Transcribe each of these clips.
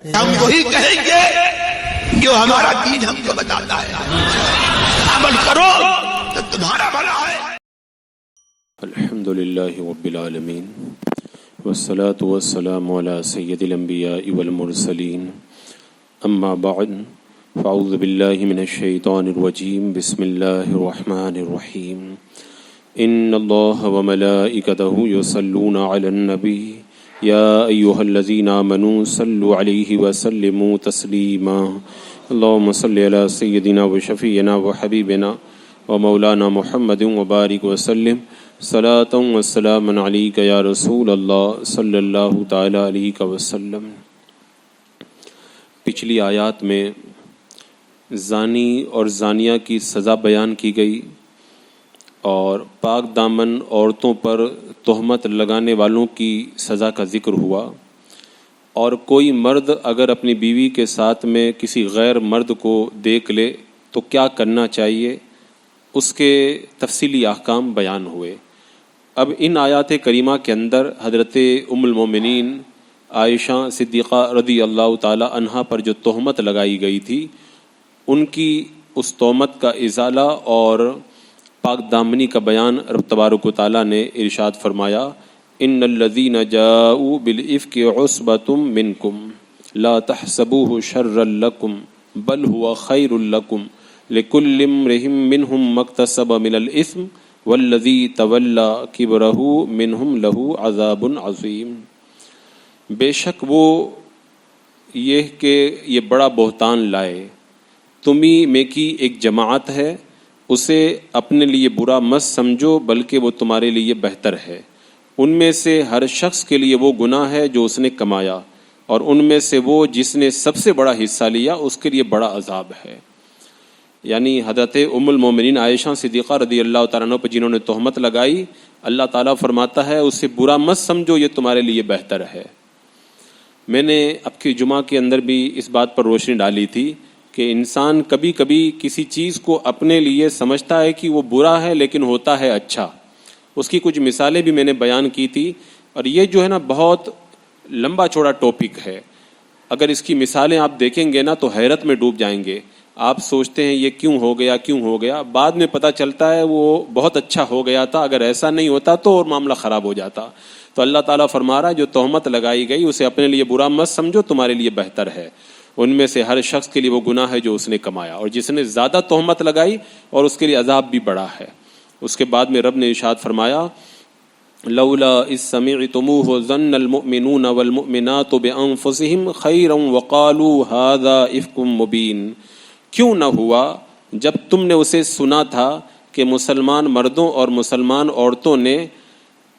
ہم وہی کہیں گے جو ہمارا دین ہم کو بتاتا ہے، عمل کرو تو تمہارا بھلا ہے۔ الحمدللہ رب العالمین والصلاة والسلام علی سید الانبیاء والمرسلین، اما بعد فاعوذ باللہ من الشیطان الرجیم، بسم اللہ الرحمن الرحیم۔ ان اللہ وملائکتہ یصلون علی النبی یا ایہا الذین آمنوا صلوا علیہ وسلموا تسلیما۔ اللہم صلی علی سیدنا وشفیعنا وحبیبنا ومولانا محمد وبارک وسلم صلاۃ وسلام علیک یا رسول اللہ صلی اللہ تعالی علیہ وسلم۔ پچھلی آیات میں زانی اور زانیہ کی سزا بیان کی گئی اور پاک دامن عورتوں پر تہمت لگانے والوں کی سزا کا ذکر ہوا، اور کوئی مرد اگر اپنی بیوی کے ساتھ میں کسی غیر مرد کو دیکھ لے تو کیا کرنا چاہیے، اس کے تفصیلی احکام بیان ہوئے۔ اب ان آیات کریمہ کے اندر حضرت ام المومنین عائشہ صدیقہ رضی اللہ تعالی عنہا پر جو تہمت لگائی گئی تھی، ان کی اس تہمت کا ازالہ اور پاک دامنی کا بیان رب تبارک و تعالیٰ نے ارشاد فرمایا، ان الذین جاؤوا بالافک عصبۃ منکم لا تحسبوه شرا لکم بل هو خیر لکم لکل امرئ منہم ما اکتسب من الاثم والذی تولی کبرہ منہم لہ عذاب عظیم۔ بے شک وہ یہ کہ یہ بڑا بہتان لائے، تمہیں میں کی ایک جماعت ہے، اسے اپنے لیے برا مت سمجھو بلکہ وہ تمہارے لیے بہتر ہے۔ ان میں سے ہر شخص کے لیے وہ گناہ ہے جو اس نے کمایا، اور ان میں سے وہ جس نے سب سے بڑا حصہ لیا اس کے لیے بڑا عذاب ہے۔ یعنی حضرت ام المومنین عائشہ صدیقہ رضی اللہ تعالیٰ عنہ پر جنہوں نے تہمت لگائی، اللہ تعالیٰ فرماتا ہے اسے برا مت سمجھو، یہ تمہارے لیے بہتر ہے۔ میں نے اب کی جمعہ کے اندر بھی اس بات پر روشنی ڈالی تھی کہ انسان کبھی کبھی کسی چیز کو اپنے لیے سمجھتا ہے کہ وہ برا ہے لیکن ہوتا ہے اچھا۔ اس کی کچھ مثالیں بھی میں نے بیان کی تھی، اور یہ جو ہے نا بہت لمبا چوڑا ٹاپک ہے۔ اگر اس کی مثالیں آپ دیکھیں گے نا تو حیرت میں ڈوب جائیں گے۔ آپ سوچتے ہیں یہ کیوں ہو گیا، بعد میں پتہ چلتا ہے وہ بہت اچھا ہو گیا تھا، اگر ایسا نہیں ہوتا تو اور معاملہ خراب ہو جاتا۔ تو اللہ تعالیٰ فرما رہا ہے جو تہمت لگائی گئی اسے اپنے لیے برا مت سمجھو، تمہارے لیے بہتر ہے۔ ان میں سے ہر شخص کے لیے وہ گناہ ہے جو اس نے کمایا، اور جس نے زیادہ تہمت لگائی اور اس کے لیے عذاب بھی بڑا ہے۔ اس کے بعد میں رب نے ارشاد فرمایا، لولا اذ سمعتموه ظن المؤمنون والمؤمنات بانفسهم خيرا وقالوا هذا افک مبین۔ کیوں نہ ہوا جب تم نے اسے سنا تھا کہ مسلمان مردوں اور مسلمان عورتوں نے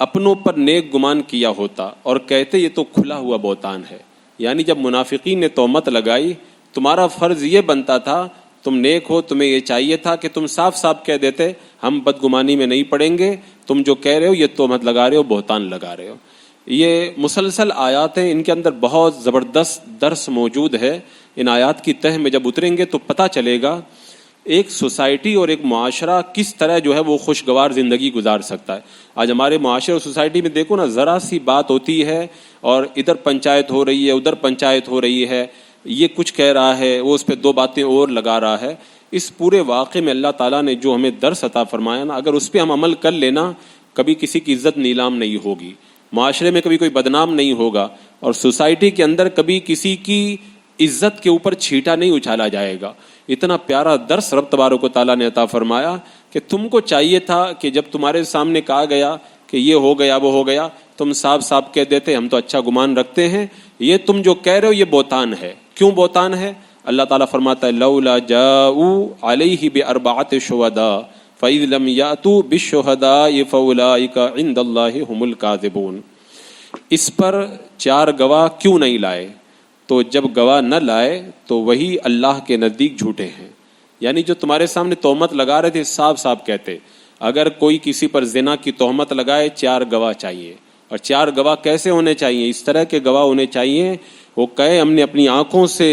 اپنوں پر نیک گمان کیا ہوتا اور کہتے یہ تو کھلا ہوا بہتان ہے۔ یعنی جب منافقین نے تہمت لگائی، تمہارا فرض یہ بنتا تھا، تم نیک ہو، تمہیں یہ چاہیے تھا کہ تم صاف صاف کہہ دیتے ہم بدگمانی میں نہیں پڑیں گے، تم جو کہہ رہے ہو یہ تہمت لگا رہے ہو، بہتان لگا رہے ہو۔ یہ مسلسل آیات ہیں، ان کے اندر بہت زبردست درس موجود ہے۔ ان آیات کی تہ میں جب اتریں گے تو پتہ چلے گا ایک سوسائٹی اور ایک معاشرہ کس طرح جو ہے وہ خوشگوار زندگی گزار سکتا ہے۔ آج ہمارے معاشرے اور سوسائٹی میں دیکھو نا، ذرا سی بات ہوتی ہے اور ادھر پنچایت ہو رہی ہے، ادھر پنچایت ہو رہی ہے، یہ کچھ کہہ رہا ہے، وہ اس پہ دو باتیں اور لگا رہا ہے۔ اس پورے واقعے میں اللہ تعالیٰ نے جو ہمیں درس عطا فرمایا نا، اگر اس پہ ہم عمل کر لینا، کبھی کسی کی عزت نیلام نہیں ہوگی، معاشرے میں کبھی کوئی بدنام نہیں ہوگا، اور سوسائٹی کے اندر کبھی کسی کی عزت کے اوپر چھیٹا نہیں اچھالا جائے گا۔ اتنا پیارا درس رب تبارک و تعالیٰ نے عطا فرمایا کہ تم کو چاہیے تھا کہ جب تمہارے سامنے کہا گیا کہ یہ ہو گیا وہ ہو گیا، تم صاف صاف کہہ دیتے ہم تو اچھا گمان رکھتے ہیں، یہ تم جو کہہ رہے ہو یہ بہتان ہے۔ کیوں بہتان ہے؟ اللہ تعالیٰ فرماتا ہے لولا جاؤوا علیہ باربعۃ شہداء فاذ لم یاتوا بالشہداء فاولئک عند اللہ هم الکاذبون۔ اس پر 4 گواہ کیوں نہیں لائے؟ تو جب گواہ نہ لائے تو وہی اللہ کے نزدیک جھوٹے ہیں۔ یعنی جو تمہارے سامنے تہمت لگا رہے تھے صاف صاف کہتے، اگر کوئی کسی پر زنا کی تہمت لگائے 4 گواہ چاہیے، اور 4 گواہ کیسے ہونے چاہیے؟ اس طرح کے گواہ ہونے چاہیے وہ کہے ہم نے اپنی آنکھوں سے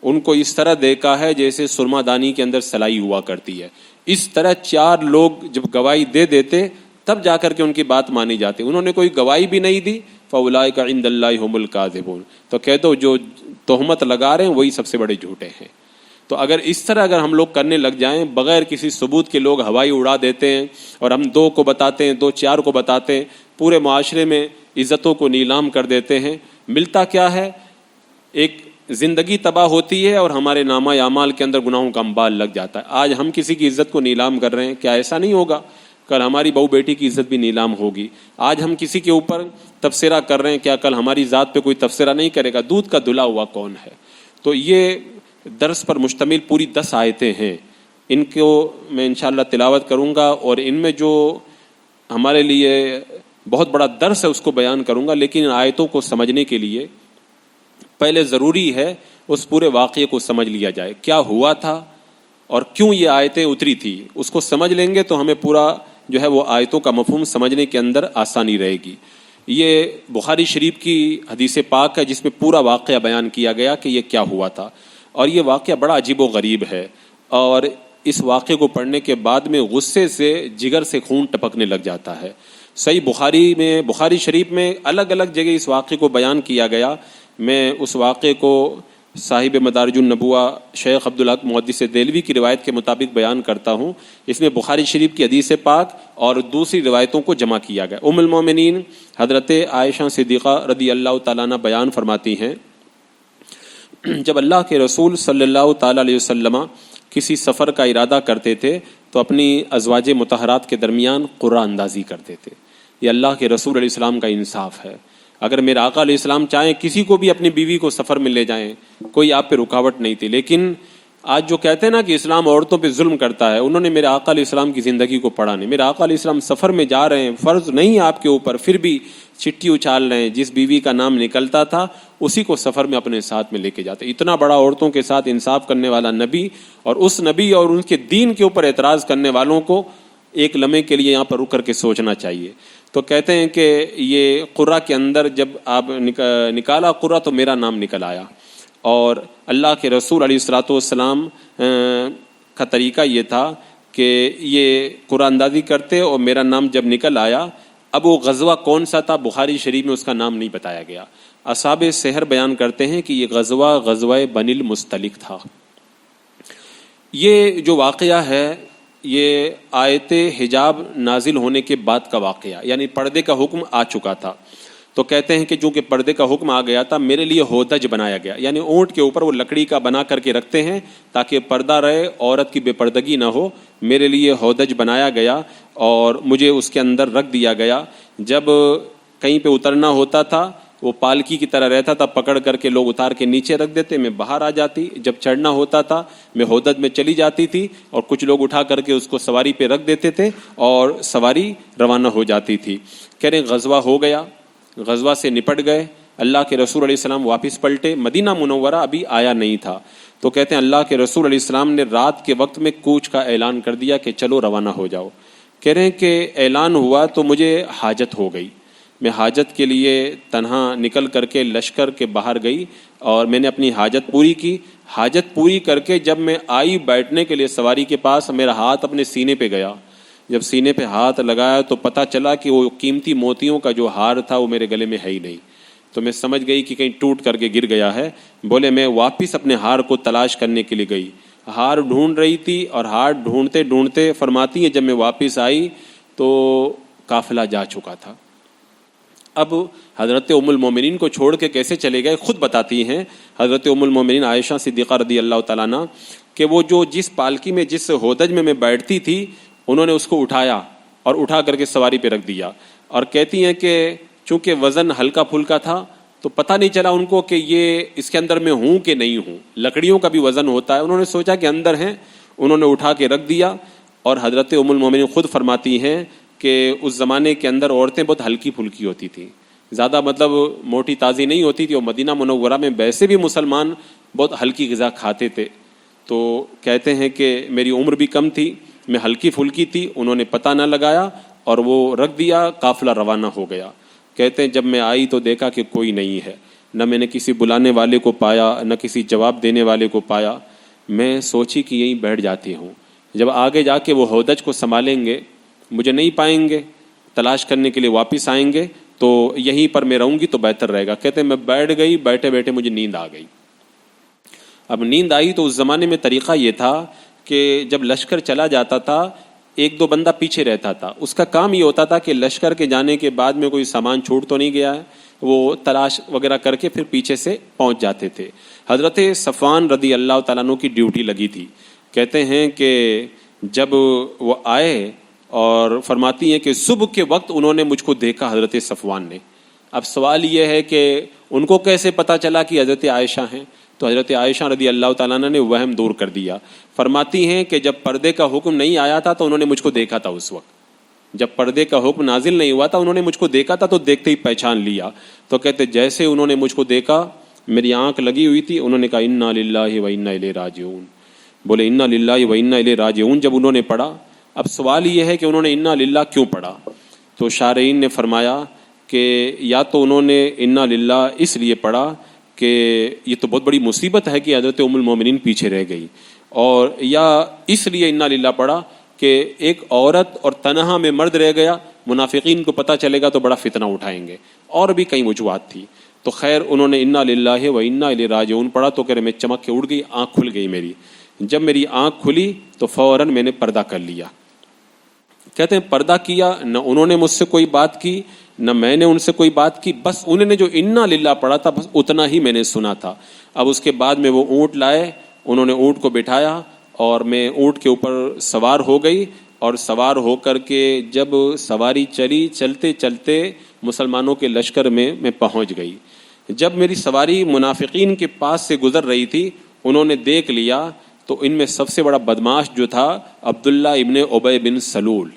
ان کو اس طرح دیکھا ہے جیسے سرما دانی کے اندر سلائی ہوا کرتی ہے۔ اس طرح 4 لوگ جب گواہی دے دیتے تب جا کر کے ان کی بات مانی جاتی۔ انہوں نے کوئی گواہی بھی نہیں دی، فاولئک عند اللہ هم الکاذبون، تو کہہ دو جو تہمت لگا رہے ہیں وہی سب سے بڑے جھوٹے ہیں۔ تو اگر اس طرح اگر ہم لوگ کرنے لگ جائیں بغیر کسی ثبوت کے، لوگ ہوائی اڑا دیتے ہیں اور ہم 2 کو بتاتے ہیں، 2 4 کو بتاتے ہیں، پورے معاشرے میں عزتوں کو نیلام کر دیتے ہیں، ملتا کیا ہے؟ ایک زندگی تباہ ہوتی ہے اور ہمارے نامہ اعمال کے اندر گناہوں کا امبال لگ جاتا ہے۔ آج ہم کسی کی عزت کو نیلام کر رہے ہیں، کیا ایسا نہیں ہوگا کل ہماری بہو بیٹی کی عزت بھی نیلام ہوگی؟ آج ہم کسی کے اوپر تبصرہ کر رہے ہیں، کیا کل ہماری ذات پہ کوئی تبصرہ نہیں کرے گا؟ دودھ کا دھلا ہوا کون ہے؟ تو یہ درس پر مشتمل پوری 10 آیتیں ہیں، ان کو میں انشاءاللہ تلاوت کروں گا اور ان میں جو ہمارے لیے بہت بڑا درس ہے اس کو بیان کروں گا، لیکن ان آیتوں کو سمجھنے کے لیے پہلے ضروری ہے اس پورے واقعے کو سمجھ لیا جائے، کیا ہوا تھا اور کیوں یہ آیتیں اتری تھی۔ اس کو سمجھ لیں گے تو ہمیں پورا جو ہے وہ آیتوں کا مفہوم سمجھنے کے اندر آسانی رہے گی۔ یہ بخاری شریف کی حدیث پاک ہے جس میں پورا واقعہ بیان کیا گیا کہ یہ کیا ہوا تھا، اور یہ واقعہ بڑا عجیب و غریب ہے، اور اس واقعے کو پڑھنے کے بعد میں غصے سے جگر سے خون ٹپکنے لگ جاتا ہے۔ صحیح بخاری شریف میں الگ الگ جگہ اس واقعے کو بیان کیا گیا۔ میں اس واقعے کو صاحب مدارج النبوہ شیخ عبدالحق محدث دہلوی کی روایت کے مطابق بیان کرتا ہوں۔ اس میں بخاری شریف کی حدیث پاک اور دوسری روایتوں کو جمع کیا گیا۔ ام المومنین حضرت عائشہ صدیقہ رضی اللہ تعالیٰ عنہ بیان فرماتی ہیں، جب اللہ کے رسول صلی اللہ تعالیٰ علیہ وسلم کسی سفر کا ارادہ کرتے تھے تو اپنی ازواج مطہرات کے درمیان قرعہ اندازی کرتے تھے۔ یہ اللہ کے رسول علیہ السلام کا انصاف ہے۔ اگر میرے آقا علیہ السلام چاہیں کسی کو بھی اپنی بیوی کو سفر میں لے جائیں، کوئی آپ پہ رکاوٹ نہیں تھی، لیکن آج جو کہتے ہیں نا کہ اسلام عورتوں پہ ظلم کرتا ہے، انہوں نے میرے آقا علیہ السلام کی زندگی کو پڑھا نہیں۔ میرے آقا علیہ السلام سفر میں جا رہے ہیں، فرض نہیں آپ کے اوپر، پھر بھی چٹھی اچھال رہے ہیں، جس بیوی کا نام نکلتا تھا اسی کو سفر میں اپنے ساتھ میں لے کے جاتے۔ اتنا بڑا عورتوں کے ساتھ انصاف کرنے والا نبی، اور اس نبی اور ان کے دین کے اوپر اعتراض کرنے والوں کو ایک لمحے کے لیے یہاں پر رک کر کے سوچنا چاہیے۔ تو کہتے ہیں کہ یہ قرہ کے اندر جب آپ نکالا قرہ تو میرا نام نکل آیا، اور اللہ کے رسول علیہ الصلوۃ والسلام کا طریقہ یہ تھا کہ یہ قرہ اندازی کرتے اور میرا نام جب نکل آیا۔ اب وہ غزوہ کون سا تھا بخاری شریف میں اس کا نام نہیں بتایا گیا۔ اصحاب سحر بیان کرتے ہیں کہ یہ غزوہ بنی المصطلق تھا۔ یہ جو واقعہ ہے یہ آیت حجاب نازل ہونے کے بعد کا واقعہ، یعنی پردے کا حکم آ چکا تھا۔ تو کہتے ہیں کہ چونکہ پردے کا حکم آ گیا تھا، میرے لیے ہودج بنایا گیا، یعنی اونٹ کے اوپر وہ لکڑی کا بنا کر کے رکھتے ہیں تاکہ پردہ رہے، عورت کی بے پردگی نہ ہو۔ میرے لیے ہودج بنایا گیا اور مجھے اس کے اندر رکھ دیا گیا۔ جب کہیں پہ اترنا ہوتا تھا وہ پالکی کی طرح رہتا تھا، پکڑ کر کے لوگ اتار کے نیچے رکھ دیتے، میں باہر آ جاتی۔ جب چڑھنا ہوتا تھا میں ہودج میں چلی جاتی تھی اور کچھ لوگ اٹھا کر کے اس کو سواری پہ رکھ دیتے تھے اور سواری روانہ ہو جاتی تھی۔ کہہ رہے غزوہ ہو گیا، غزوہ سے نپٹ گئے، اللہ کے رسول علیہ السلام واپس پلٹے، مدینہ منورہ ابھی آیا نہیں تھا۔ تو کہتے ہیں اللہ کے رسول علیہ السلام نے رات کے وقت میں کوچ کا اعلان کر دیا کہ چلو روانہ ہو جاؤ۔ کہہ رہے ہیں کہ اعلان ہوا تو مجھے حاجت ہو گئی، میں حاجت کے لیے تنہا نکل کر کے لشکر کے باہر گئی اور میں نے اپنی حاجت پوری کی۔ حاجت پوری کر کے جب میں آئی بیٹھنے کے لیے سواری کے پاس، میرا ہاتھ اپنے سینے پہ گیا۔ جب سینے پہ ہاتھ لگایا تو پتہ چلا کہ وہ قیمتی موتیوں کا جو ہار تھا وہ میرے گلے میں ہے ہی نہیں۔ تو میں سمجھ گئی کہ کہیں ٹوٹ کر کے گر گیا ہے۔ بولے میں واپس اپنے ہار کو تلاش کرنے کے لیے گئی، ہار ڈھونڈ رہی تھی، اور ہار ڈھونڈتے ڈھونڈتے فرماتی ہیں جب میں واپس آئی تو قافلہ جا چکا تھا۔ اب حضرت ام المومنین کو چھوڑ کے کیسے چلے گئے خود بتاتی ہیں حضرت ام المومنین عائشہ صدیقہ رضی اللہ تعالیٰ عنہ کہ وہ جو جس پالکی میں جس ہودج میں بیٹھتی تھی انہوں نے اس کو اٹھایا اور اٹھا کر کے سواری پہ رکھ دیا، اور کہتی ہیں کہ چونکہ وزن ہلکا پھلکا تھا تو پتہ نہیں چلا ان کو کہ یہ اس کے اندر میں ہوں کہ نہیں ہوں۔ لکڑیوں کا بھی وزن ہوتا ہے، انہوں نے سوچا کہ اندر ہیں، انہوں نے اٹھا کے رکھ دیا۔ اور حضرت ام المومنین خود فرماتی ہیں کہ اس زمانے کے اندر عورتیں بہت ہلکی پھلکی ہوتی تھیں، زیادہ مطلب موٹی تازی نہیں ہوتی تھی، اور مدینہ منورہ میں ویسے بھی مسلمان بہت ہلکی غذا کھاتے تھے۔ تو کہتے ہیں کہ میری عمر بھی کم تھی، میں ہلکی پھلکی تھی، انہوں نے پتہ نہ لگایا اور وہ رکھ دیا، قافلہ روانہ ہو گیا۔ کہتے ہیں جب میں آئی تو دیکھا کہ کوئی نہیں ہے، نہ میں نے کسی بلانے والے کو پایا نہ کسی جواب دینے والے کو پایا۔ میں سوچی کہ یہیں بیٹھ جاتی ہوں، جب آگے جا کے وہ ہودج کو سنبھالیں گے مجھے نہیں پائیں گے، تلاش کرنے کے لیے واپس آئیں گے تو یہیں پر میں رہوں گی تو بہتر رہے گا. کہتے ہیں میں بیٹھ گئی, بیٹھے بیٹھے مجھے نیند آ گئی. اب نیند آئی تو اس زمانے میں طریقہ یہ تھا کہ جب لشکر چلا جاتا تھا ایک دو بندہ پیچھے رہتا تھا. اس کا کام یہ ہوتا تھا کہ لشکر کے جانے کے بعد میں کوئی سامان چھوٹ تو نہیں گیا ہے, وہ تلاش وغیرہ کر کے پھر پیچھے سے پہنچ جاتے تھے. حضرت صفوان رضی اللہ تعالیٰ عنہ کی ڈیوٹی لگی تھی. کہتے ہیں کہ جب وہ آئے اور فرماتی ہیں کہ صبح کے وقت انہوں نے مجھ کو دیکھا, حضرت صفوان نے. اب سوال یہ ہے کہ ان کو کیسے پتا چلا کہ حضرت عائشہ ہیں؟ تو حضرت عائشہ رضی اللہ تعالیٰ عنہ نے وہم دور کر دیا. فرماتی ہیں کہ جب پردے کا حکم نہیں آیا تھا تو انہوں نے مجھ کو دیکھا تھا. اس وقت جب پردے کا حکم نازل نہیں ہوا تھا انہوں نے مجھ کو دیکھا تھا, تو دیکھتے ہی پہچان لیا. تو کہتے جیسے انہوں نے مجھ کو دیکھا میری آنکھ لگی ہوئی تھی, انہوں نے کہا انا للہ و انا الیہ راجعون. بولے انا للہ و انا الیہ راجعون جب انہوں نے پڑھا. اب سوال یہ ہے کہ انہوں نے انا للہ کیوں پڑھا؟ تو شارعین نے فرمایا کہ یا تو انہوں نے انا للہ اس لیے پڑھا کہ یہ تو بہت بڑی مصیبت ہے کہ حضرت ام المومنین پیچھے رہ گئی, اور یا اس لیے انا للہ پڑھا کہ ایک عورت اور تنہا میں مرد رہ گیا, منافقین کو پتہ چلے گا تو بڑا فتنہ اٹھائیں گے, اور بھی کئی وجوہات تھی. تو خیر انہوں نے انا للہ و انا الیہ راجعون پڑھا. تو کہہ رہے میں چمک کے اڑ گئی, آنکھ کھل گئی میری. جب میری آنکھ کھلی تو فوراً میں نے پردہ کر لیا. کہتے ہیں پردہ کیا, نہ انہوں نے مجھ سے کوئی بات کی نہ میں نے ان سے کوئی بات کی, بس انہوں نے جو انا للہ پڑھا تھا بس اتنا ہی میں نے سنا تھا. اب اس کے بعد میں وہ اونٹ لائے, انہوں نے اونٹ کو بٹھایا اور میں اونٹ کے اوپر سوار ہو گئی, اور سوار ہو کر کے جب سواری چلی چلتے چلتے مسلمانوں کے لشکر میں پہنچ گئی. جب میری سواری منافقین کے پاس سے گزر رہی تھی انہوں نے دیکھ لیا, تو ان میں سب سے بڑا بدماش جو تھا عبداللہ ابن ابی بن سلول.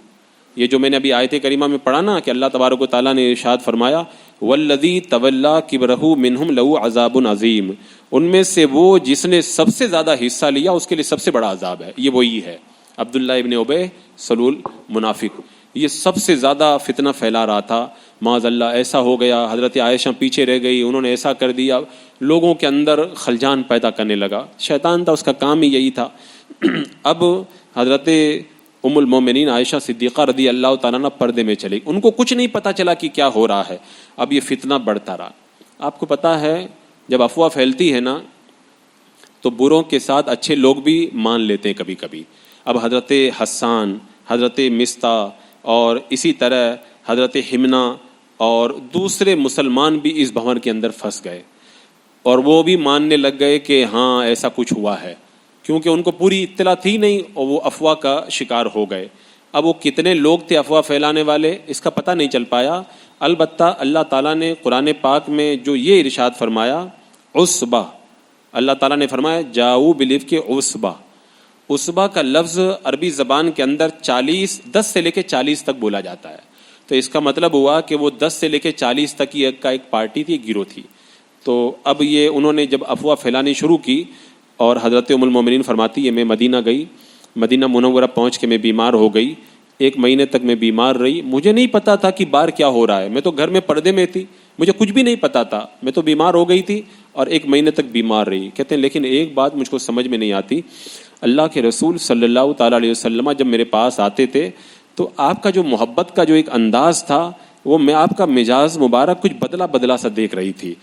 یہ جو میں نے ابھی آیت کریمہ میں پڑھا نا کہ اللہ تبارک و تعالیٰ نے ارشاد فرمایا والذی تولی کبرہ منہم لہو عذاب عظیم, ان میں سے وہ جس نے سب سے زیادہ حصہ لیا اس کے لیے سب سے بڑا عذاب ہے. یہ وہی ہے عبداللہ ابن ابی سلول منافق, یہ سب سے زیادہ فتنہ پھیلا رہا تھا. معاذ اللہ ایسا ہو گیا, حضرت عائشہ پیچھے رہ گئی, انہوں نے ایسا کر دیا, لوگوں کے اندر خلجان پیدا کرنے لگا. شیطان تھا, اس کا کام ہی یہی تھا. اب حضرت ام المومنین عائشہ صدیقہ رضی اللہ تعالیٰ عنہ پردے میں چلی, ان کو کچھ نہیں پتا چلا کہ کیا ہو رہا ہے. اب یہ فتنہ بڑھتا رہا. آپ کو پتا ہے جب افواہ پھیلتی ہے نا تو بروں کے ساتھ اچھے لوگ بھی مان لیتے ہیں کبھی کبھی. اب حضرت حسان, حضرت مستہ اور اسی طرح حضرت حمنہ اور دوسرے مسلمان بھی اس بھنور کے اندر پھنس گئے, اور وہ بھی ماننے لگ گئے کہ ہاں ایسا کچھ ہوا ہے, کیونکہ ان کو پوری اطلاع تھی نہیں اور وہ افواہ کا شکار ہو گئے. اب وہ کتنے لوگ تھے افواہ پھیلانے والے اس کا پتہ نہیں چل پایا. البتہ اللہ تعالیٰ نے قرآن پاک میں جو یہ ارشاد فرمایا عصبہ, اللہ تعالیٰ نے فرمایا جاؤ بلیف کے عصبہ. عصبہ کا لفظ عربی زبان کے اندر 10 سے لے کے 40 تک بولا جاتا ہے. تو اس کا مطلب ہوا کہ وہ 10 سے لے کے 40 تک کی ایک پارٹی تھی, گروہ تھی. تو اب یہ انہوں نے جب افواہ پھیلانی شروع کی, اور حضرت ام المومنین فرماتی ہے میں مدینہ گئی, مدینہ منورہ پہنچ کے میں بیمار ہو گئی. 1 مہینے تک میں بیمار رہی. مجھے نہیں پتا تھا کہ باہر کیا ہو رہا ہے, میں تو گھر میں پردے میں تھی, مجھے کچھ بھی نہیں پتا تھا. میں تو بیمار ہو گئی تھی اور 1 مہینے تک بیمار رہی. کہتے ہیں لیکن ایک بات مجھ کو سمجھ میں نہیں آتی, اللہ کے رسول صلی اللہ تعالیٰ علیہ وسلم جب میرے پاس آتے تھے تو آپ کا جو محبت کا جو ایک انداز تھا وہ میں آپ کا مزاج مبارک کچھ بدلا بدلا سا دیکھ رہی تھی.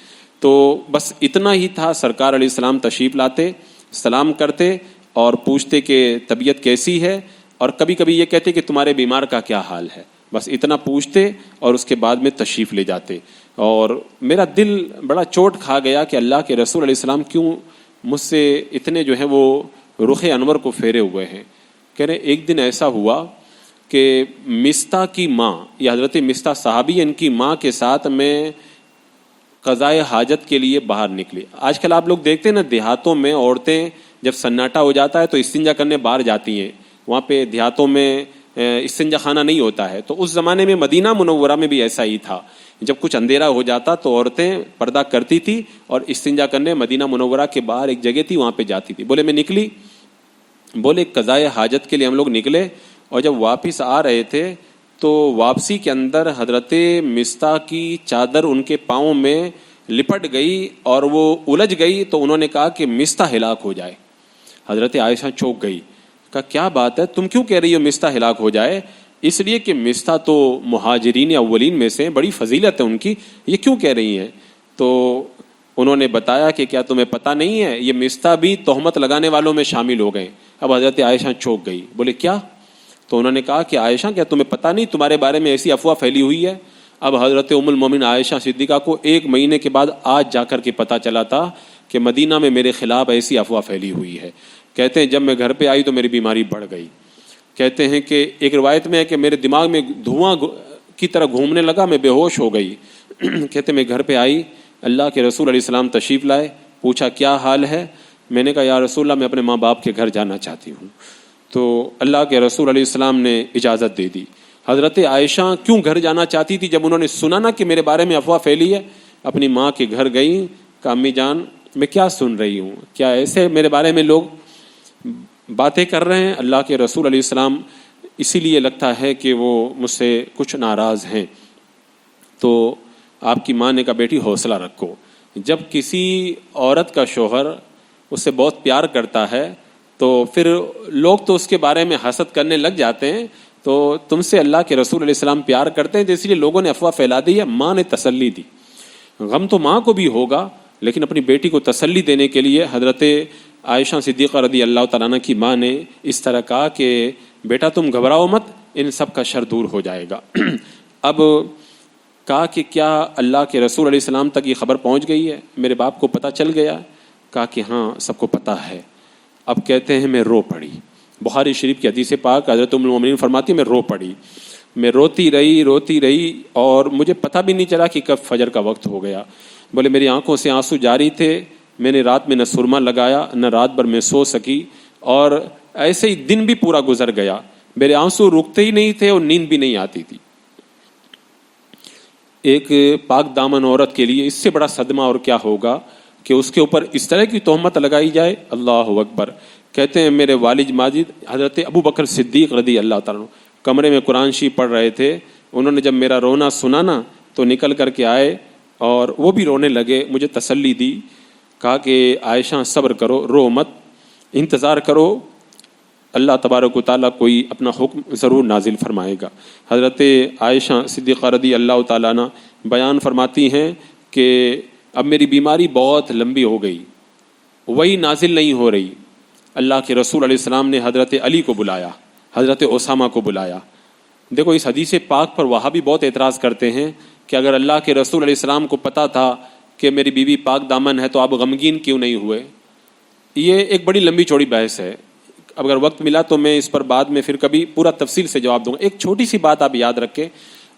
تو بس اتنا ہی تھا. سرکار علیہ السلام تشریف لاتے, سلام کرتے اور پوچھتے کہ طبیعت کیسی ہے, اور کبھی کبھی یہ کہتے کہ تمہارے بیمار کا کیا حال ہے. بس اتنا پوچھتے اور اس کے بعد میں تشریف لے جاتے. اور میرا دل بڑا چوٹ کھا گیا کہ اللہ کے رسول علیہ السلام کیوں مجھ سے اتنے جو ہیں وہ رخ انور کو پھیرے ہوئے ہیں. کہہ رہے ایک دن ایسا ہوا کہ مستہ کی ماں, یہ حضرت مستہ صحابی, ان کی ماں کے ساتھ میں قضائے حاجت کے لیے باہر نکلی. آج کل آپ لوگ دیکھتے ہیں نا دیہاتوں میں عورتیں جب سناٹا ہو جاتا ہے تو استنجا کرنے باہر جاتی ہیں. وہاں پہ دیہاتوں میں استنجا خانہ نہیں ہوتا ہے. تو اس زمانے میں مدینہ منورہ میں بھی ایسا ہی تھا. جب کچھ اندھیرا ہو جاتا تو عورتیں پردہ کرتی تھی اور استنجا کرنے مدینہ منورہ کے باہر ایک جگہ تھی وہاں پہ جاتی تھی. بولے میں نکلی, بولے قضائے حاجت کے لیے ہم لوگ نکلے, اور جب واپس آ رہے تھے تو واپسی کے اندر حضرت مستہ کی چادر ان کے پاؤں میں لپٹ گئی اور وہ الجھ گئی. تو انہوں نے کہا کہ مستہ ہلاک ہو جائے. حضرت عائشہ چونک گئی, کہا کیا بات ہے, تم کیوں کہہ رہی ہو مستہ ہلاک ہو جائے؟ اس لیے کہ مستح تو مہاجرین اولین میں سے بڑی فضیلت ہے ان کی، یہ کیوں کہہ رہی ہیں؟ تو انہوں نے بتایا کہ کیا تمہیں پتہ نہیں ہے یہ مستح بھی تہمت لگانے والوں میں شامل ہو گئے۔ اب حضرت عائشہ چونک گئی، بولے کیا؟ تو انہوں نے کہا کہ عائشہ کیا تمہیں پتہ نہیں تمہارے بارے میں ایسی افواہ پھیلی ہوئی ہے؟ اب حضرت ام المومنین عائشہ صدیقہ کو 1 مہینے کے بعد آج جا کر کے پتہ چلا تھا کہ مدینہ میں میرے خلاف ایسی افواہ پھیلی ہوئی ہے۔ کہتے ہیں جب میں گھر پہ آئی تو میری بیماری بڑھ گئی۔ کہتے ہیں کہ ایک روایت میں ہے کہ میرے دماغ میں دھواں کی طرح گھومنے لگا، میں بے ہوش ہو گئی۔ کہتے میں گھر پہ آئی، اللہ کے رسول علیہ السلام تشریف لائے، پوچھا کیا حال ہے؟ میں نے کہا یا رسول اللہ میں اپنے ماں باپ کے گھر جانا چاہتی ہوں۔ تو اللہ کے رسول علیہ السلام نے اجازت دے دی۔ حضرت عائشہ کیوں گھر جانا چاہتی تھی؟ جب انہوں نے سنا نا کہ میرے بارے میں افواہ پھیلی ہے، اپنی ماں کے گھر گئی، کہ امی جان میں کیا سن رہی ہوں، کیا ایسے میرے بارے میں لوگ باتیں کر رہے ہیں؟ اللہ کے رسول علیہ السلام اسی لیے لگتا ہے کہ وہ مجھ سے کچھ ناراض ہیں۔ تو آپ کی ماں نے کہا بیٹی حوصلہ رکھو، جب کسی عورت کا شوہر اس سے بہت پیار کرتا ہے تو پھر لوگ تو اس کے بارے میں حسد کرنے لگ جاتے ہیں، تو تم سے اللہ کے رسول علیہ السلام پیار کرتے ہیں، اس لیے لوگوں نے افواہ پھیلا دی ہے۔ ماں نے تسلی دی، غم تو ماں کو بھی ہوگا لیکن اپنی بیٹی کو تسلی دینے کے لیے حضرت عائشہ صدیقہ رضی اللہ تعالیٰ عنہ کی ماں نے اس طرح کہا کہ بیٹا تم گھبراؤ مت، ان سب کا شر دور ہو جائے گا۔ اب کہا کہ کیا اللہ کے رسول علیہ السلام تک یہ خبر پہنچ گئی ہے؟ میرے باپ کو پتہ چل گیا؟ کہا کہ ہاں سب کو پتہ ہے۔ اب کہتے ہیں میں رو پڑی۔ بخاری شریف کی حدیث پاک حضرت ام المومنین فرماتی میں رو پڑی، میں روتی رہی اور مجھے پتہ بھی نہیں چلا کہ کب فجر کا وقت ہو گیا۔ بولے میری آنکھوں سے آنسو جاری تھے، میں نے رات میں نہ سرما لگایا، نہ رات بھر میں سو سکی، اور ایسے ہی دن بھی پورا گزر گیا، میرے آنسو رکتے ہی نہیں تھے اور نیند بھی نہیں آتی تھی۔ ایک پاک دامن عورت کے لیے اس سے بڑا صدمہ اور کیا ہوگا کہ اس کے اوپر اس طرح کی تہمت لگائی جائے۔ اللہ اکبر۔ کہتے ہیں میرے والد ماجد حضرت ابو بکر صدیق رضی اللہ تعالیٰ کمرے میں قرآن شریف پڑھ رہے تھے، انہوں نے جب میرا رونا سنا نا تو نکل کر کے آئے اور وہ بھی رونے لگے، مجھے تسلی دی، کہا کہ عائشہ صبر کرو، رو مت، انتظار کرو، اللہ تبارک و تعالیٰ کوئی اپنا حکم ضرور نازل فرمائے گا۔ حضرت عائشہ صدیقہ رضی اللہ تعالیٰ عنہ بیان فرماتی ہیں کہ اب میری بیماری بہت لمبی ہو گئی، وہی نازل نہیں ہو رہی۔ اللہ کے رسول علیہ السلام نے حضرت علی کو بلایا، حضرت اسامہ کو بلایا۔ دیکھو اس حدیث پاک پر وہاں بھی بہت اعتراض کرتے ہیں کہ اگر اللہ کے رسول علیہ السلام کو پتہ تھا کہ میری بیوی پاک دامن ہے تو آپ غمگین کیوں نہیں ہوئے؟ یہ ایک بڑی لمبی چوڑی بحث ہے، اگر وقت ملا تو میں اس پر بعد میں پھر کبھی پورا تفصیل سے جواب دوں گا۔ ایک چھوٹی سی بات آپ یاد رکھیں،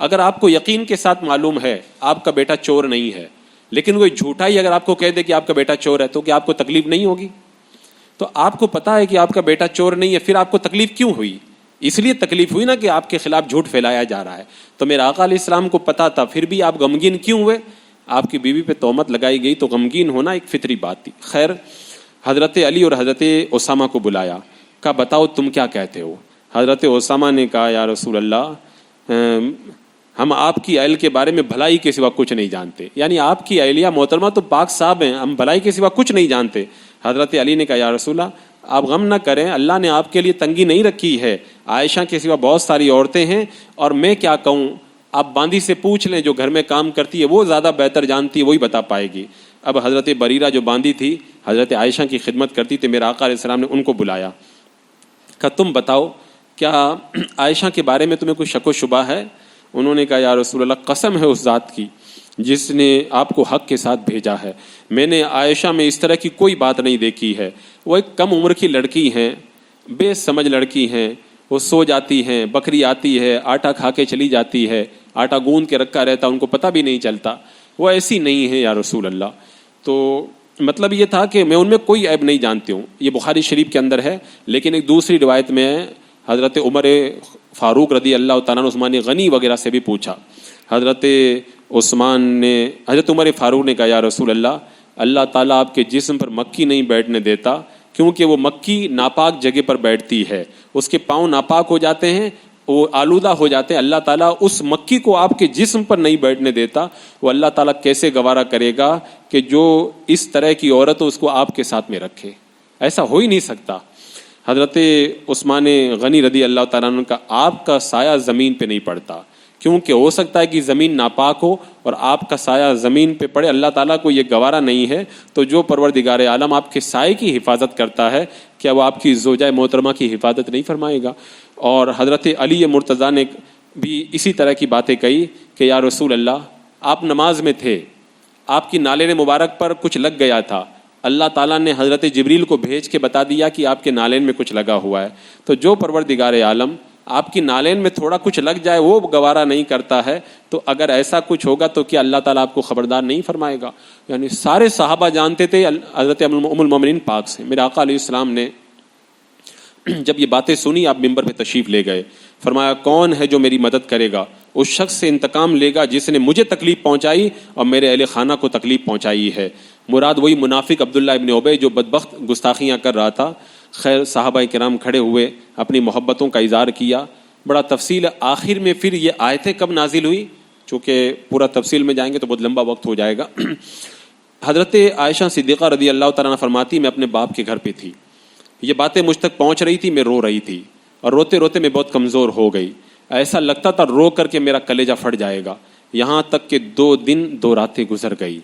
اگر آپ کو یقین کے ساتھ معلوم ہے آپ کا بیٹا چور نہیں ہے، لیکن کوئی جھوٹا ہی اگر آپ کو کہہ دے کہ آپ کا بیٹا چور ہے تو کیا آپ کو تکلیف نہیں ہوگی؟ تو آپ کو پتا ہے کہ آپ کا بیٹا چور نہیں ہے، پھر آپ کو تکلیف کیوں ہوئی؟ اس لیے تکلیف ہوئی نا کہ آپ کے خلاف جھوٹ پھیلایا جا رہا ہے۔ تو میرے آقا علیہ السلام کو پتا تھا، پھر بھی آپ غمگین کیوں ہوئے؟ آپ کی بیوی پہ تہمت لگائی گئی تو غمگین ہونا ایک فطری بات تھی۔ خیر، حضرت علی اور حضرت اسامہ کو بلایا، کہا بتاؤ تم کیا کہتے ہو؟ حضرت اسامہ نے کہا یا رسول اللہ ہم آپ کی اہل کے بارے میں بھلائی کے سوا کچھ نہیں جانتے، یعنی آپ کی اہلیہ محترمہ تو پاک صاحب ہیں، ہم بھلائی کے سوا کچھ نہیں جانتے۔ حضرت علی نے کہا یا رسول اللہ آپ غم نہ کریں، اللہ نے آپ کے لیے تنگی نہیں رکھی ہے، عائشہ کے سوا بہت ساری عورتیں ہیں، اور میں کیا کہوں، آپ باندی سے پوچھ لیں جو گھر میں کام کرتی ہے، وہ زیادہ بہتر جانتی ہے، وہی بتا پائے گی۔ اب حضرت بریرہ جو باندی تھی حضرت عائشہ کی خدمت کرتی تھی، میرے آقا علیہ السلام نے ان کو بلایا، کہا تم بتاؤ کیا عائشہ کے بارے میں تمہیں کوئی شک و شبہ ہے؟ انہوں نے کہا یا رسول اللہ قسم ہے اس ذات کی جس نے آپ کو حق کے ساتھ بھیجا ہے، میں نے عائشہ میں اس طرح کی کوئی بات نہیں دیکھی ہے۔ وہ ایک کم عمر کی لڑکی ہیں، بے سمجھ لڑکی ہیں، وہ سو جاتی ہیں، بکری آتی ہے آٹا کھا کے چلی جاتی ہے، آٹا گوندھ کے رکھا رہتا ان کو پتہ بھی نہیں چلتا، وہ ایسی نہیں ہے یا رسول اللہ۔ تو مطلب یہ تھا کہ میں ان میں کوئی عیب نہیں جانتی ہوں، یہ بخاری شریف کے اندر ہے۔ لیکن ایک دوسری روایت میں حضرت عمر فاروق رضی اللہ تعالیٰ عثمان غنی وغیرہ سے بھی پوچھا، حضرت عمر فاروق نے کہا یا رسول اللہ، اللہ تعالیٰ آپ کے جسم پر مکھی نہیں بیٹھنے دیتا، کیونکہ وہ مکھی ناپاک جگہ پر بیٹھتی ہے، اس کے پاؤں ناپاک ہو جاتے ہیں، وہ آلودہ ہو جاتے ہیں، اللہ تعالیٰ اس مکھی کو آپ کے جسم پر نہیں بیٹھنے دیتا۔ وہ اللہ تعالیٰ کیسے گوارا کرے گا کہ جو اس طرح کی عورت ہو اس کو آپ کے ساتھ میں رکھے؟ ایسا ہو ہی نہیں سکتا۔ حضرت عثمان غنی رضی اللہ تعالیٰ عنہ کا آپ کا سایہ زمین پہ نہیں پڑتا، کیونکہ ہو سکتا ہے کہ زمین ناپاک ہو اور آپ کا سایہ زمین پہ پڑے، اللہ تعالیٰ کو یہ گوارا نہیں ہے. تو جو پروردگار عالم آپ کے سائے کی حفاظت کرتا ہے، کیا وہ آپ کی زوجہ محترمہ کی حفاظت نہیں فرمائے گا؟ اور حضرت علی مرتضیٰ نے بھی اسی طرح کی باتیں کہی کہ یا رسول اللہ، آپ نماز میں تھے، آپ کی نالین مبارک پر کچھ لگ گیا تھا، اللہ تعالیٰ نے حضرت جبریل کو بھیج کے بتا دیا کہ آپ کے نالین میں کچھ لگا ہوا ہے. تو جو پروردگار عالم آپ کی نالین میں تھوڑا کچھ لگ جائے وہ گوارا نہیں کرتا ہے، تو اگر ایسا کچھ ہوگا تو کیا اللہ تعالیٰ آپ کو خبردار نہیں فرمائے گا؟ یعنی سارے صحابہ جانتے تھے حضرت ام المومنین پاک سے. میرے آقا علیہ السلام نے جب یہ باتیں سنی، آپ ممبر پہ تشریف لے گئے، فرمایا کون ہے جو میری مدد کرے گا؟ اس شخص سے انتقام لے گا جس نے مجھے تکلیف پہنچائی اور میرے اہل خانہ کو تکلیف پہنچائی ہے. مراد وہی منافق عبداللہ ابن ابی جو بدبخت گستاخیاں کر رہا تھا. خیر صحابہ کرام کھڑے ہوئے، اپنی محبتوں کا اظہار کیا. بڑا تفصیل آخر میں پھر یہ آیتیں کب نازل ہوئی، چونکہ پورا تفصیل میں جائیں گے تو بہت لمبا وقت ہو جائے گا. حضرت عائشہ صدیقہ رضی اللہ تعالیٰ عنہ فرماتی میں اپنے باپ کے گھر پہ تھی، یہ باتیں مجھ تک پہنچ رہی تھی، میں رو رہی تھی اور روتے روتے میں بہت کمزور ہو گئی. ایسا لگتا تھا رو کر کے میرا کلیجہ پھٹ جائے گا. یہاں تک کہ 2 دن 2 راتیں گزر گئی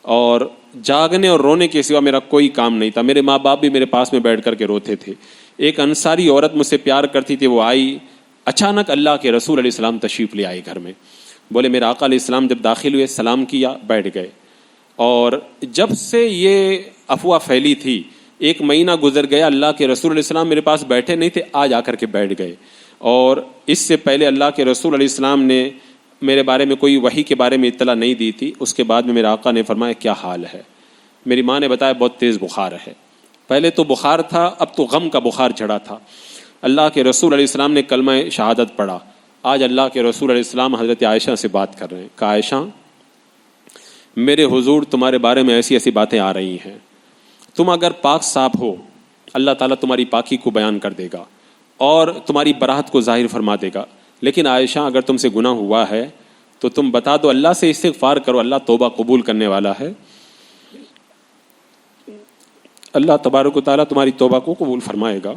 اور جاگنے اور رونے کے سوا میرا کوئی کام نہیں تھا. میرے ماں باپ بھی میرے پاس میں بیٹھ کر کے روتے تھے. ایک انصاری عورت مجھ سے پیار کرتی تھی، وہ آئی، اچانک اللہ کے رسول علیہ السلام تشریف لے آئے گھر میں. بولے میرے آقا علیہ السلام جب داخل ہوئے سلام کیا، بیٹھ گئے. اور جب سے یہ افواہ پھیلی تھی 1 مہینہ گزر گیا، اللہ کے رسول علیہ السلام میرے پاس بیٹھے نہیں تھے، آج آ کر کے بیٹھ گئے. اور اس سے پہلے اللہ کے رسول علیہ السلام نے میرے بارے میں کوئی وحی کے بارے میں اطلاع نہیں دی تھی. اس کے بعد میں میرے آقا نے فرمایا کیا حال ہے؟ میری ماں نے بتایا بہت تیز بخار ہے. پہلے تو بخار تھا، اب تو غم کا بخار چڑھا تھا. اللہ کے رسول علیہ السلام نے کلمہ شہادت پڑھا. آج اللہ کے رسول علیہ السلام حضرت عائشہ سے بات کر رہے ہیں. کہا عائشہ میرے حضور تمہارے بارے میں ایسی ایسی باتیں آ رہی ہیں، تم اگر پاک صاف ہو اللہ تعالیٰ تمہاری پاکی کو بیان کر دے گا اور تمہاری براءت کو ظاہر فرما دے گا. لیکن عائشہ اگر تم سے گناہ ہوا ہے تو تم بتا دو، اللہ سے استغفار کرو، اللہ توبہ قبول کرنے والا ہے. اللہ تبارک و تعالیٰ تمہاری توبہ کو قبول فرمائے گا،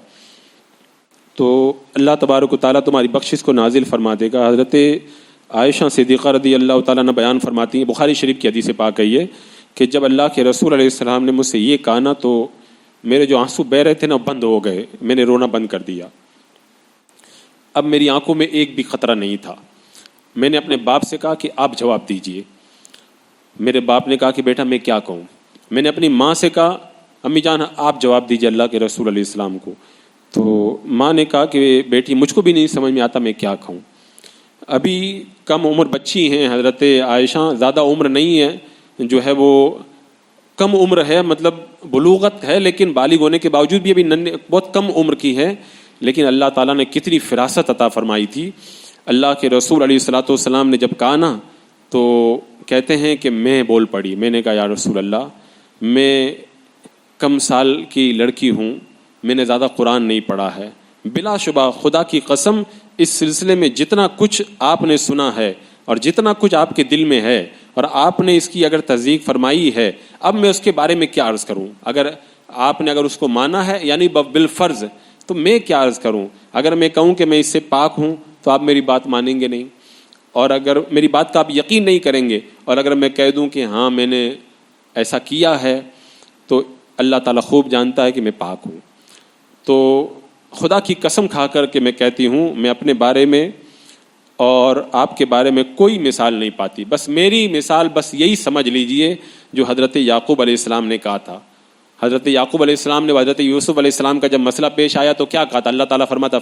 تو اللہ تبارک و تعالیٰ تمہاری بخشش کو نازل فرما دے گا. حضرت عائشہ صدیقہ رضی اللہ تعالیٰ نے بیان فرماتی ہیں، بخاری شریف کی حدیث پاک ہے یہ، کہ جب اللہ کے رسول علیہ السلام نے مجھ سے یہ کہا نا تو میرے جو آنسو بہ رہے تھے نا بند ہو گئے، میں نے رونا بند کر دیا. اب میری آنکھوں میں ایک بھی قطرہ نہیں تھا. میں نے اپنے باپ سے کہا کہ آپ جواب دیجئے. میرے باپ نے کہا کہ بیٹا میں کیا کہوں. میں نے اپنی ماں سے کہا امی جان آپ جواب دیجئے اللہ کے رسول علیہ السلام کو. تو ماں نے کہا کہ بیٹی مجھ کو بھی نہیں سمجھ میں آتا میں کیا کہوں. ابھی کم عمر بچی ہیں حضرت عائشہ، زیادہ عمر نہیں ہے، جو ہے وہ کم عمر ہے، مطلب بلوغت ہے لیکن بالغ ہونے کے باوجود بھی ابھی بہت کم عمر کی ہے. لیکن اللہ تعالیٰ نے کتنی فراست عطا فرمائی تھی. اللہ کے رسول علیہ الصلوۃ والسلام نے جب کہا نا تو کہتے ہیں کہ میں بول پڑی. میں نے کہا یا رسول اللہ میں کم سال کی لڑکی ہوں، میں نے زیادہ قرآن نہیں پڑھا ہے. بلا شبہ خدا کی قسم اس سلسلے میں جتنا کچھ آپ نے سنا ہے اور جتنا کچھ آپ کے دل میں ہے اور آپ نے اس کی اگر تصدیق فرمائی ہے، اب میں اس کے بارے میں کیا عرض کروں. اگر آپ نے اگر اس کو مانا ہے یعنی بالفرض، تو میں کیا عرض کروں. اگر میں کہوں کہ میں اس سے پاک ہوں تو آپ میری بات مانیں گے نہیں، اور اگر میری بات کا آپ یقین نہیں کریں گے، اور اگر میں کہہ دوں کہ ہاں میں نے ایسا کیا ہے تو اللہ تعالیٰ خوب جانتا ہے کہ میں پاک ہوں. تو خدا کی قسم کھا کر کے میں کہتی ہوں میں اپنے بارے میں اور آپ کے بارے میں کوئی مثال نہیں پاتی. بس میری مثال بس یہی سمجھ لیجئے جو حضرت یعقوب علیہ السلام نے کہا تھا. حضرت یعقوب علیہ السلام نے حضرت یوسف علیہ السلام کا جب مسئلہ پیش آیا تو کیا کہا تھا؟ اللہ تعالیٰ فرماتا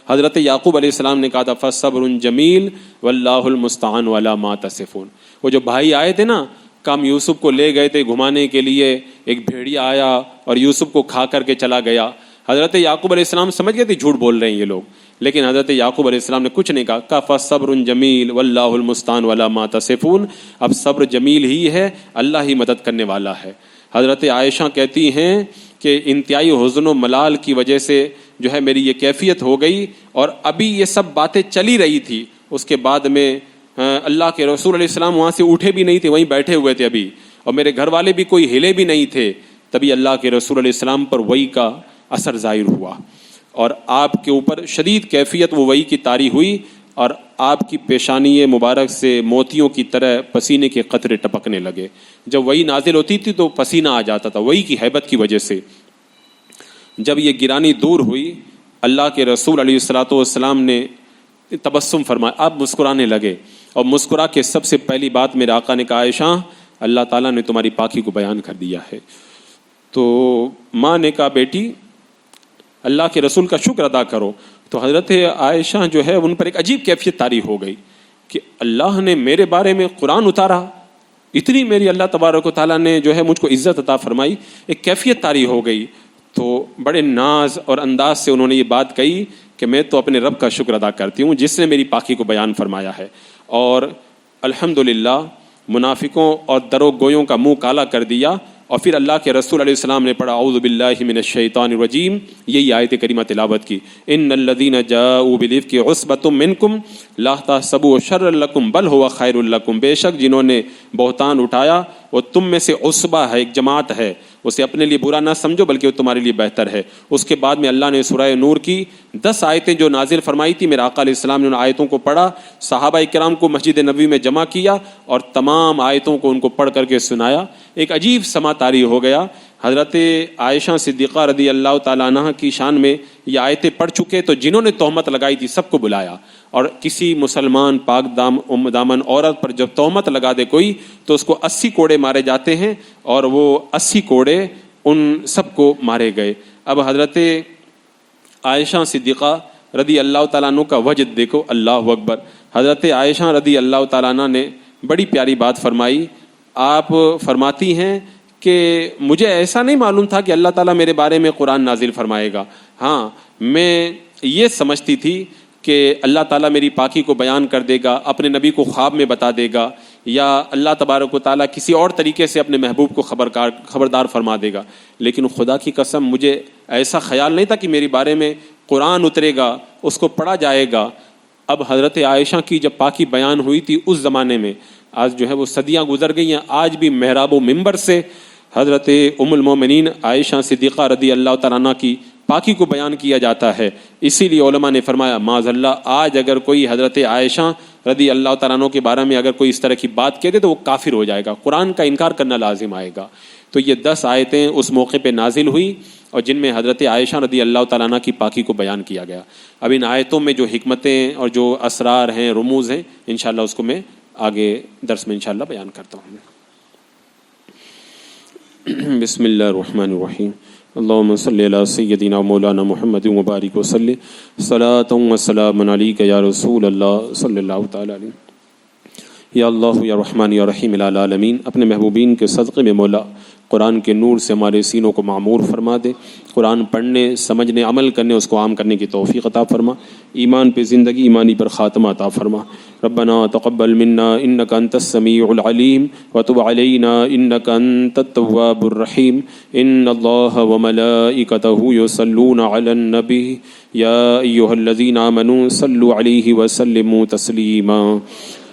حضرت یعقوب علیہ السلام نے کہا تھا فصبر جمیل واللہ المستعان علی ما تصفون. وہ جو بھائی آئے تھے نا، کام یوسف کو لے گئے تھے گھمانے کے لیے، ایک بھیڑیا آیا اور یوسف کو کھا کر کے چلا گیا. حضرت یعقوب علیہ السلام سمجھ گئے تھے جھوٹ بول رہے ہیں یہ لوگ، لیکن حضرت یعقوب علیہ السلام نے کچھ نہیں کہا. فصبر جمیل واللہ المستعان علی ما تصفون. اب صبر جمیل ہی ہے، اللہ ہی مدد کرنے والا ہے. حضرت عائشہ کہتی ہیں کہ انتہائی حزن و ملال کی وجہ سے جو ہے میری یہ کیفیت ہو گئی، اور ابھی یہ سب باتیں چلی رہی تھی. اس کے بعد میں اللہ کے رسول علیہ السلام وہاں سے اٹھے بھی نہیں تھے، وہیں بیٹھے ہوئے تھے ابھی، اور میرے گھر والے بھی کوئی ہلے بھی نہیں تھے. تبھی اللہ کے رسول علیہ السلام پر وحی کا اثر ظاہر ہوا. اور آپ کے اوپر شدید کیفیت وہ وحی کی طاری ہوئی اور آپ کی پیشانی مبارک سے موتیوں کی طرح پسینے کے قطرے ٹپکنے لگے. جب وحی نازل ہوتی تھی تو پسینہ آ جاتا تھا وحی کی ہیبت کی وجہ سے. جب یہ گرانی دور ہوئی اللہ کے رسول علیہ الصلوۃ والسلام نے تبسم فرمایا, آپ مسکرانے لگے, اور مسکرا کے سب سے پہلی بات میرے آقا نے کہا, عائشہ اللہ تعالیٰ نے تمہاری پاکی کو بیان کر دیا ہے. تو ماں نے کہا بیٹی اللہ کے رسول کا شکر ادا کرو. تو حضرت عائشہ جو ہے ان پر ایک عجیب کیفیت طاری ہو گئی کہ اللہ نے میرے بارے میں قرآن اتارا, اتنی میری اللہ تبارک و تعالیٰ نے جو ہے مجھ کو عزت عطا فرمائی, ایک کیفیت طاری ہو گئی. تو بڑے ناز اور انداز سے انہوں نے یہ بات کہی کہ میں تو اپنے رب کا شکر ادا کرتی ہوں جس نے میری پاکی کو بیان فرمایا ہے. اور الحمدللہ منافقوں اور دروغگویوں کا منہ کالا کر دیا. اور پھر اللہ کے رسول علیہ السلام نے پڑھا اعوذ باللہ من الشیطان الرجیم, یہی آیت کریمہ تلاوت کی, ان الذین جاؤوا بالافک عصبۃ منکم لا تحسبوا شرا لکم بل هو خیر لکم, بے شک جنہوں نے بہتان اٹھایا وہ تم میں سے عصبہ ہے, ایک جماعت ہے, اسے اپنے لیے برا نہ سمجھو بلکہ وہ تمہارے لیے بہتر ہے. اس کے بعد میں اللہ نے سورہ نور کی 10 آیتیں جو نازل فرمائی تھی, میرے آقا علیہ السلام نے ان آیتوں کو پڑھا, صحابہ کرام کو مسجد نبوی میں جمع کیا اور تمام آیتوں کو ان کو پڑھ کر کے سنایا. ایک عجیب سما طاری ہو گیا. حضرت عائشہ صدیقہ رضی اللہ تعالیٰ عنہ کی شان میں یہ آیتیں پڑھ چکے تو جنہوں نے تہمت لگائی تھی سب کو بلایا, اور کسی مسلمان پاک دامن عورت پر جب تہمت لگا دے کوئی تو اس کو 80 کوڑے مارے جاتے ہیں, اور وہ 80 کوڑے ان سب کو مارے گئے. اب حضرت عائشہ صدیقہ رضی اللہ تعالیٰ عنہ کا وجد دیکھو, اللہ اکبر. حضرت عائشہ رضی اللہ تعالیٰ عنہ نے بڑی پیاری بات فرمائی. آپ فرماتی ہیں کہ مجھے ایسا نہیں معلوم تھا کہ اللہ تعالیٰ میرے بارے میں قرآن نازل فرمائے گا. ہاں میں یہ سمجھتی تھی کہ اللہ تعالیٰ میری پاکی کو بیان کر دے گا, اپنے نبی کو خواب میں بتا دے گا, یا اللہ تبارک و تعالیٰ کسی اور طریقے سے اپنے محبوب کو خبردار فرما دے گا. لیکن خدا کی قسم مجھے ایسا خیال نہیں تھا کہ میرے بارے میں قرآن اترے گا, اس کو پڑھا جائے گا. اب حضرت عائشہ کی جب پاکی بیان ہوئی تھی اس زمانے میں, آج جو ہے وہ صدیاں گزر گئی ہیں, آج بھی محراب و منبر سے حضرت ام المومنین عائشہ صدیقہ رضی اللہ تعالیٰ عنہ کی پاکی کو بیان کیا جاتا ہے. اسی لیے علماء نے فرمایا معاذ اللہ, آج اگر کوئی حضرت عائشہ رضی اللہ تعالیٰ عنہ کے بارے میں اگر کوئی اس طرح کی بات کہہ دے تو وہ کافر ہو جائے گا, قرآن کا انکار کرنا لازم آئے گا. تو یہ 10 آیتیں اس موقع پہ نازل ہوئی اور جن میں حضرت عائشہ رضی اللہ تعالیٰ عنہ کی پاکی کو بیان کیا گیا. اب ان آیتوں میں جو حکمتیں اور جو اسرار ہیں, رموز ہیں, انشاءاللہ اس کو میں آگے درس میں انشاءاللہ بیان کرتا ہوں. بسم اللہ الرحمن الرحیم. اللهم صل على سيدنا مولانا محمد مبارک وسلم صلاۃ و سلام علیک یا رسول اللہ صلی اللہ تعالی علیہ. یا اللہ یا رحمان یا رحیم العالمین, اپنے محبوبین کے صدقے میں مولا قرآن کے نور سے ہمارے سینوں کو معمور فرما دے. قرآن پڑھنے, سمجھنے, عمل کرنے, اس کو عام کرنے کی توفیق عطا فرما. ایمان پہ زندگی, ایمانی پر خاتمہ عطا فرما. ربنا تقبل منا انك انت السميع العليم وتب علينا انك انت التواب الرحيم. ان الله وملائكته يصلون على النبي يا ايها الذين امنوا صلوا عليه وسلموا تسليما.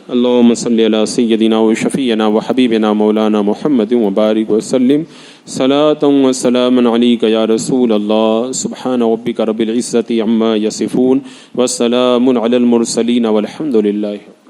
اللهم صل على سيدنا وشفيعنا وحبيبنا مولانا محمد وبارك وسلم صلاة وسلاما عليك يا رسول الله. سبحان ربك رب العزة عما يصفون والسلام على المرسلين والحمد لله.